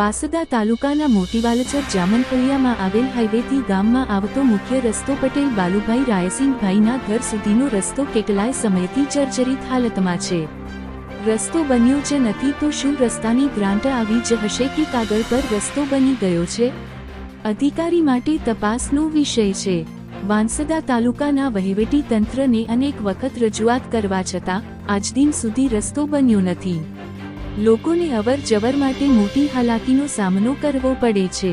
વાંસદા તાલુકાના મોટી વાલચર જામનફળિયામાં આવેલ હાઈવેથી ગામમાં આવતો મુખ્ય રસ્તો પટેલ બાલુભાઈ રાયસિંગભાઈના ઘર સુધીનો રસ્તો કેટલાય સમયથી જર્જરિત હાલતમાં છે। રસ્તો બન્યો જ નથી તો શું રસ્તાની ગ્રાન્ટ આવી જ હશે કે કાગળ પર રસ્તો બની ગયો છે? અધિકારી માટે તપાસનો વિષય છે। વાંસદા તાલુકાના વહીવટી તંત્રને અનેક વખત રજૂઆત કરવા છતાં આજ દિન સુધી રસ્તો બન્યો નથી। લોકોને અવર જવર માટે મોટી હાલાકીનો સામનો કરવો પડે છે।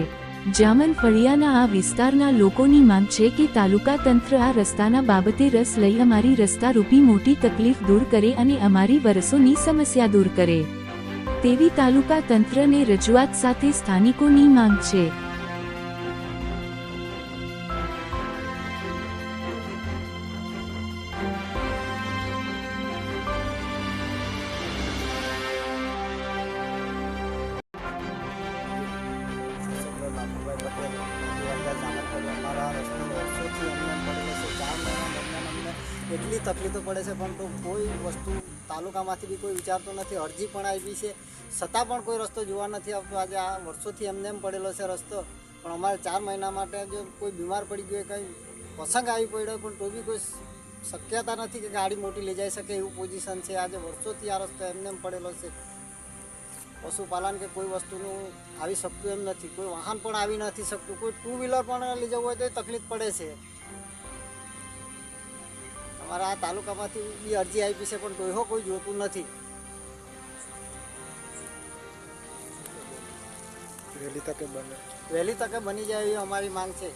જામનફળિયાના આ વિસ્તારના લોકોની માંગ છે કે તાલુકા તંત્ર આ રસ્તાના બાબતે રસ લઈ અમારી રસ્તારૂપી મોટી તકલીફ દૂર કરે અને અમારી વર્ષોની સમસ્યા દૂર કરે તેવી તાલુકા તંત્રને રજૂઆત સાથે સ્થાનિકોની માંગ છે। એટલી તકલીફો પડે છે પણ તો કોઈ વસ્તુ તાલુકામાંથી બી કોઈ વિચારતો નથી। અરજી પણ આવી છે છતાં પણ કોઈ રસ્તો જોવા નથી આવતો। આજે આ વર્ષોથી એમને એમ પડેલો છે રસ્તો, પણ અમારે 4 મહિના માટે જો કોઈ બીમાર પડી ગયો, કંઈ પ્રસંગ આવી પડ્યો પણ તો બી કોઈ શક્યતા નથી કે ગાડી મોટી લઈ જઈ શકે એવું પોઝિશન છે। આજે વર્ષોથી આ રસ્તો એમને એમ પડેલો છે। પશુપાલન કે કોઈ વસ્તુનું આવી શકતું એમ નથી, કોઈ વાહન પણ આવી નથી શકતું, કોઈ 2 વ્હીલર પણ લઈ જવું હોય તો તકલીફ પડે છે। અમારા આ તાલુકામાંથી બી અરજી આપી છે પણ તોય કોઈ જોતું નથી। વહેલી તકે બની જાય એવી અમારી માંગ છે।